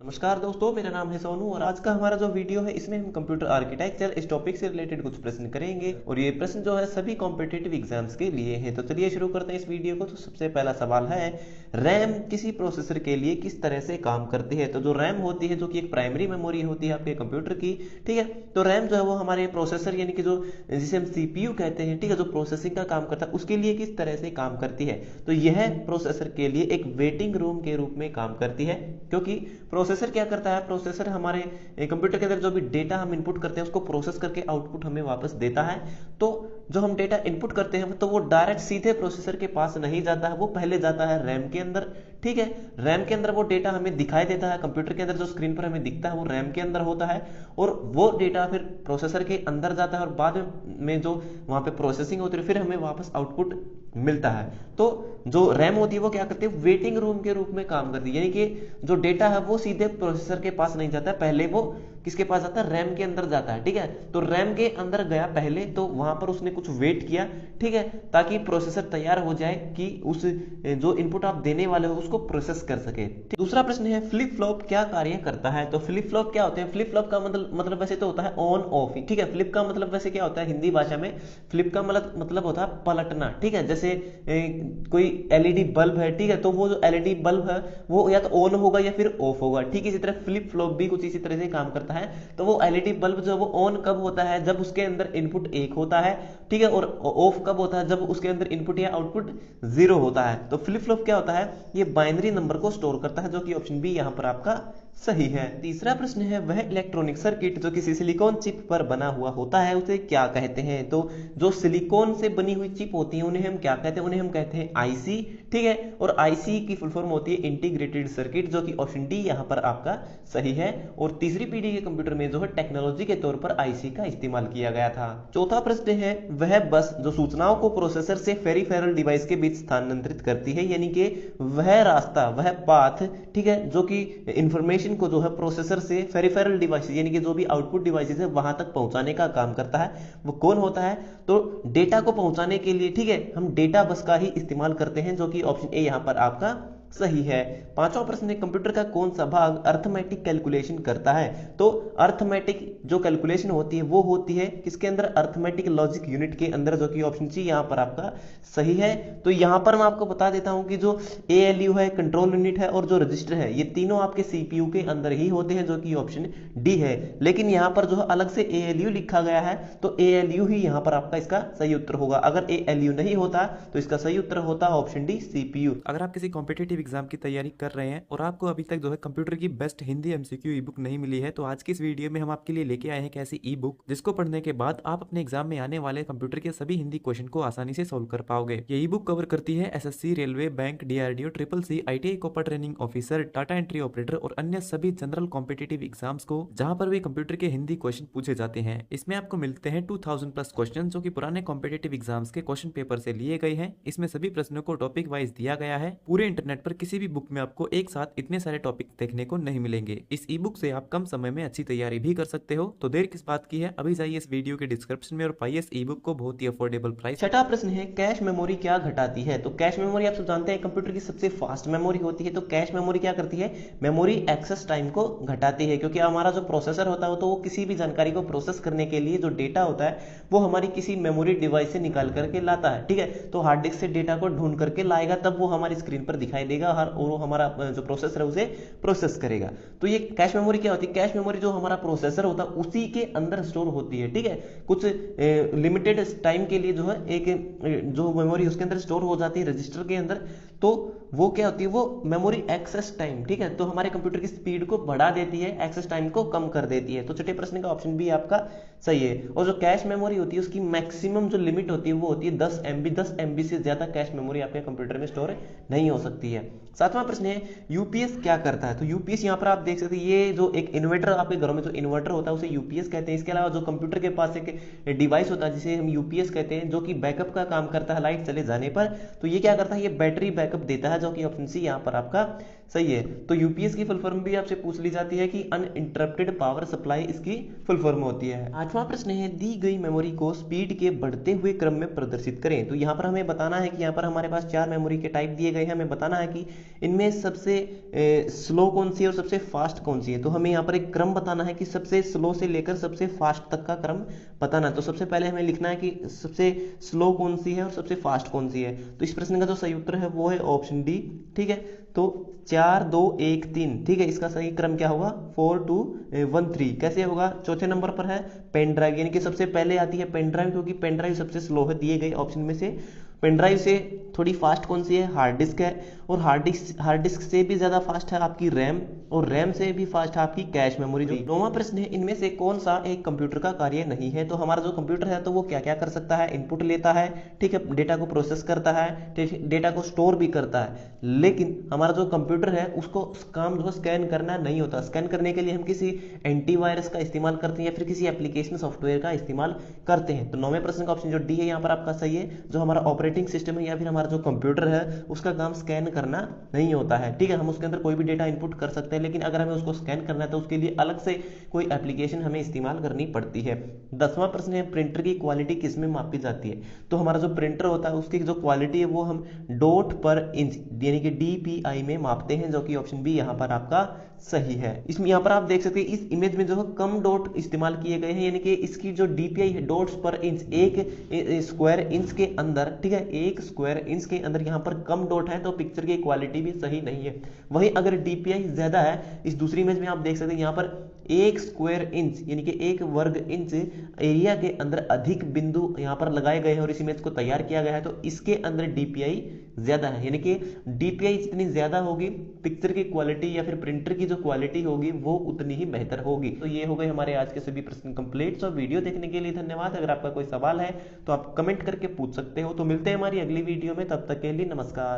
नमस्कार दोस्तों, मेरा नाम है सोनू और आज का हमारा जो वीडियो है इसमें हम कंप्यूटर आर्किटेक्चर इस टॉपिक से रिलेटेड कुछ प्रश्न करेंगे और ये प्रश्न जो है सभी कॉम्पिटिटिव एग्जाम्स के लिए हैं। तो चलिए शुरू करते हैं इस वीडियो को। तो सबसे पहला सवाल है, रैम किसी प्रोसेसर के लिए किस तरह से काम करती है। तो जो रैम होती है, जो कि एक प्राइमरी मेमोरी होती है आपके कंप्यूटर की, ठीक है। तो रैम जो है वो हमारे प्रोसेसर यानी कि जो जिसे हम सीपीयू कहते हैं, ठीक है, जो प्रोसेसिंग का काम करता है उसके लिए किस तरह से काम करती है। तो यह प्रोसेसर के लिए एक वेटिंग रूम के रूप में काम करती है, क्योंकि प्रोसेसर क्या करता है, प्रोसेसर हमारे कंप्यूटर के अंदर जो भी डेटा हम इनपुट करते हैं उसको प्रोसेस करके आउटपुट हमें वापस देता है। तो जो हम डेटा इनपुट करते हैं तो वो डायरेक्ट सीधे प्रोसेसर के पास नहीं जाता है, वो पहले जाता है रैम के अंदर, ठीक है। रैम के अंदर वो डेटा हमें दिखाई देता है, कंप्यूटर के अंदर जो स्क्रीन पर हमें दिखता है वो रैम के अंदर होता है और वो डेटा फिर प्रोसेसर के अंदर जाता है और बाद में जो वहां पे प्रोसेसिंग होती है फिर हमें वापस आउटपुट मिलता है। तो जो रैम होती है वो क्या करती है, वेटिंग रूम के रूप में काम करती है, यानी कि जो डेटा है वो सीधे प्रोसेसर के पास नहीं जाता है, पहले वो किसके पास जाता है, रैम के अंदर जाता है, ठीक है। तो रैम के अंदर गया पहले, तो वहां पर उसने कुछ वेट किया, ठीक है, ताकि प्रोसेसर तैयार हो जाए कि उस जो इनपुट आप देने वाले हो उसको प्रोसेस कर सके। दूसरा प्रश्न है, फ्लिप फ्लॉप क्या कार्य करता है। तो फ्लिप फ्लॉप क्या होते हैं, फ्लिप फ्लॉप का मतलब वैसे तो होता है ऑन ऑफ ही, ठीक है। फ्लिप का मतलब वैसे क्या होता है हिंदी भाषा में, फ्लिप का मतलब होता है पलटना, ठीक है। जैसे कोई एलईडी बल्ब है, ठीक है, तो वो जो एलईडी बल्ब है वो या तो ऑन होगा या फिर ऑफ होगा, ठीक है। इसी तरह फ्लिप फ्लॉप भी कुछ इसी तरह से काम करता है। तो वो एलईडी बल्ब जो है वो ऑन कब होता है, जब उसके अंदर इनपुट 1 होता है, ठीक है, और ऑफ कब होता है, जब उसके अंदर इनपुट या आउटपुट 0 होता है। तो फ्लिप फ्लॉप क्या होता है, ये बाइनरी नंबर को स्टोर करता है, जो कि ऑप्शन बी यहां पर आपका सही है। तीसरा प्रश्न है, वह इलेक्ट्रॉनिक सर्किट जो किसी सिलिकॉन चिप पर बना हुआ होता है उसे क्या कहते हैं। तो जो सिलिकॉन से बनी हुई चिप होती है उन्हें हम क्या कहते हैं, उन्हें हम कहते हैं आईसी, ठीक है। और आईसी की फुल फॉर्म होती है इंटीग्रेटेड सर्किट, जो कि ऑप्शन डी यहां पर आपका सही है। और तीसरी पीढ़ी के कंप्यूटर में जो है टेक्नोलॉजी के तौर पर आईसी का इस्तेमाल किया गया था। चौथा प्रश्न है, वह बस जो सूचनाओं को प्रोसेसर से पेरिफेरल डिवाइस के बीच स्थानांतरित करती है, यानी कि वह रास्ता, वह पाथ, ठीक है, जो कि इंफॉर्मेशन को जो है प्रोसेसर से पेरिफेरल डिवाइसेस यानी कि जो भी आउटपुट डिवाइसेस है वहां तक पहुंचाने का काम करता है, वो कौन होता है। तो डेटा को पहुंचाने के लिए, ठीक है, हम डेटा बस का ही इस्तेमाल करते हैं, जो कि ऑप्शन ए यहां पर आपका सही है। पांचवा प्रश्न है, कंप्यूटर का कौन सा भाग अर्थमेटिक कैलकुलेशन करता है। तो अर्थमेटिक जो कैलकुलेशन होती है वो होती है किसके अंदर, अर्थमेटिक लॉजिक यूनिट के अंदर, जो कि ऑप्शन सी यहां पर आपका सही है। तो यहां पर मैं आपको बता देता हूं कि जो एएलयू है, कंट्रोल यूनिट है और जो रजिस्टर है, ये तीनों आपके सीपीयू के अंदर ही होते हैं, जो कि ऑप्शन डी है। लेकिन यहां पर जो है अलग से एएलयू लिखा गया है, तो एएलयू ही यहां पर आपका इसका सही उत्तर होगा। अगर एएलयू नहीं होता तो इसका सही उत्तर होता ऑप्शन डी सीपीयू। अगर आप किसी कॉम्पिटिटिव एग्जाम की तैयारी कर रहे हैं और आपको अभी तक जो है कंप्यूटर की बेस्ट हिंदी एमसीक्यू ई बुक नहीं मिली है, तो आज की इस वीडियो में हम आपके लिए लेके आए हैं एक ऐसी ई बुक जिसको पढ़ने के बाद आप अपने एग्जाम में आने वाले कंप्यूटर के सभी हिंदी क्वेश्चन को आसानी से सोल्व कर पाओगे। ये ई बुक कवर करती है SSC, railway, bank, DRDO, triple C, ITI copper training officer, data entry operator और अन्य सभी जनरल कॉम्पिटिटिव एग्जाम्स को जहां पर भी कंप्यूटर के हिंदी क्वेश्चन पूछे जाते हैं। इसमें आपको मिलते हैं 2000 प्लस क्वेश्चन, जो कि पुराने कॉम्पिटिटिव एग्जाम्स के क्वेश्चन पेपर से लिए गए हैं। इसमें सभी प्रश्नों को टॉपिक वाइज दिया गया है। पूरे इंटरनेट पर किसी भी बुक में आपको एक साथ इतने सारे टॉपिक देखने को नहीं मिलेंगे। इस ई बुक से आप कम समय में अच्छी तैयारी भी कर सकते हो। तो देर किस बात की है, अभी जाइए इस वीडियो के डिस्क्रिप्शन में और पाइए इस ई बुक को बहुत ही अफोर्डेबल प्राइस। छठा प्रश्न है, कैश मेमोरी क्या घटाती है। तो कैश मेमोरी आप सब जानते हैं कंप्यूटर की सबसे फास्ट मेमोरी होती है। तो कैश मेमोरी क्या करती है, मेमोरी एक्सेस टाइम को घटाती है, क्योंकि हमारा जो प्रोसेसर होता है तो वो किसी भी जानकारी को प्रोसेस करने के लिए जो डेटा होता है वो हमारी किसी मेमोरी डिवाइस से निकाल करके लाता है, ठीक है। तो हार्ड डिस्क से डेटा को ढूंढ करके लाएगा, तब वो हमारी स्क्रीन पर दिखाई देगा और वो हमारा जो प्रोसेसर है उसे प्रोसेस करेगा। तो ये कैश मेमोरी क्या होती है, कैश मेमोरी जो हमारा प्रोसेसर होता है उसी के अंदर स्टोर होती है, ठीक है। कुछ लिमिटेड टाइम के लिए जो है एक जो मेमोरी उसके अंदर स्टोर हो जाती है रजिस्टर के अंदर, तो वो क्या होती है, वो मेमोरी एक्सेस टाइम, ठीक है, तो हमारे कंप्यूटर की स्पीड को बढ़ा देती है, एक्सेस टाइम को कम कर देती है। तो छठे प्रश्न का ऑप्शन बी आपका सही है। और जो कैश मेमोरी होती है उसकी मैक्सिमम जो लिमिट होती है वो होती है 10 MB। 10 MB से ज्यादा कैश मेमोरी आपके कंप्यूटर में स्टोर नहीं हो सकती है। सातवां प्रश्न है, यूपीएस क्या करता है। तो यूपीएस यहाँ पर आप देख सकते हैं, ये जो एक इन्वर्टर आपके घरों में जो इन्वर्टर होता है उसे यूपीएस कहते हैं। इसके अलावा जो कंप्यूटर के पास एक डिवाइस होता है जिसे हम यूपीएस कहते हैं, जो कि बैकअप का काम करता है लाइट चले जाने पर। तो ये क्या करता है, ये बैटरी बैकअप देता है, जो कि ऑप्शन सी यहाँ पर आपका सही है। तो यूपीएस की फुल फॉर्म भी आपसे पूछ ली जाती है कि अनइंटरप्टेड पावर सप्लाई इसकी फुल फॉर्म होती है। आठवां प्रश्न है, दी गई मेमोरी को स्पीड के बढ़ते हुए क्रम में प्रदर्शित करें। तो यहाँ पर हमें बताना है कि यहाँ पर हमारे पास 4 मेमोरी के टाइप दिए गए हैं, हमें बताना है कि इनमें सबसे स्लो कौन सी है और सबसे फास्ट कौन सी है। तो हमें यहाँ पर एक क्रम बताना है कि सबसे स्लो से लेकर सबसे फास्ट तक का क्रम बताना है। तो सबसे पहले हमें लिखना है कि सबसे स्लो कौन सी है और सबसे फास्ट कौन सी है। तो इस प्रश्न का जो सही उत्तर है वो है ऑप्शन डी। ठीक है, तो 4 2 1 3। ठीक है, इसका सही क्रम क्या होगा 4 2 1 3। कैसे होगा। चौथे नंबर पर है पेन ड्राइव, यानी कि सबसे पहले आती है पेन ड्राइव, क्योंकि पेन ड्राइव सबसे स्लो है दिए गए ऑप्शन में से। पेन ड्राइव से थोड़ी फास्ट कौन सी है, हार्ड डिस्क है, और हार्ड डिस्क से भी ज्यादा फास्ट है आपकी रैम, और रैम से भी फास्ट है आपकी कैश मेमोरी। जो नौवां प्रश्न है, इनमें से कौन सा एक कंप्यूटर का कार्य नहीं है। तो हमारा जो कंप्यूटर है तो वो क्या क्या कर सकता है, इनपुट लेता है, ठीक है, डेटा को प्रोसेस करता है, डेटा को स्टोर भी करता है, लेकिन हमारा जो कंप्यूटर है उसको काम जो स्कैन करना नहीं होता। स्कैन करने के लिए हम किसी एंटीवायरस का इस्तेमाल करते हैं या फिर किसी एप्लीकेशन सॉफ्टवेयर का इस्तेमाल करते हैं। तो नौवें प्रश्न का ऑप्शन जो डी है यहाँ पर आपका सही है। जो हमारा ऑपरेटिंग सिस्टम है या फिर हमारा जो कंप्यूटर है उसका काम स्कैन करना नहीं होता है। ठीक है, हम उसके अंदर कोई भी डेटा इनपुट कर सकते हैं, लेकिन अगर हमें उसको स्कैन करना है तो उसके लिए अलग से कोई एप्लीकेशन हमें इस्तेमाल करनी पड़ती है। 10वां प्रश्न है, प्रिंटर की क्वालिटी किस में मापी जाती है। तो हमारा जो प्रिंटर होता है उसकी जो क्वालिटी है वो हम डॉट पर इंच यानी कि DPI में मापते हैं, जो कि ऑप्शन बी यहाँ पर आपका सही है। इसमें यहाँ पर आप देख सकते हैं इस इमेज में जो है कम डॉट इस्तेमाल किए गए हैं, यानी कि इसकी जो DPI है डॉट्स पर इंच, एक स्क्वायर इंच के अंदर, ठीक है, एक स्क्वायर इंच के अंदर यहाँ पर कम डॉट है, तो पिक्चर की क्वालिटी भी सही नहीं है। वहीं अगर DPI ज्यादा है, इस दूसरी इमेज में आप देख सकते हैं यहाँ पर एक स्क्वायर इंच यानी कि एक वर्ग इंच एरिया के अंदर अधिक बिंदु यहाँ पर लगाए गए हैं और इस इमेज को तैयार किया गया है, तो इसके अंदर DPI ज्यादा है, यानी कि DPI जितनी ज्यादा होगी पिक्चर की क्वालिटी या फिर प्रिंटर की जो क्वालिटी होगी वो उतनी ही बेहतर होगी। तो ये हो गए हमारे आज के सभी प्रश्न कंप्लीट। तो वीडियो देखने के लिए धन्यवाद। अगर आपका कोई सवाल है तो आप कमेंट करके पूछ सकते हो। तो मिलते हैं हमारी अगली वीडियो में, तब तक के लिए नमस्कार।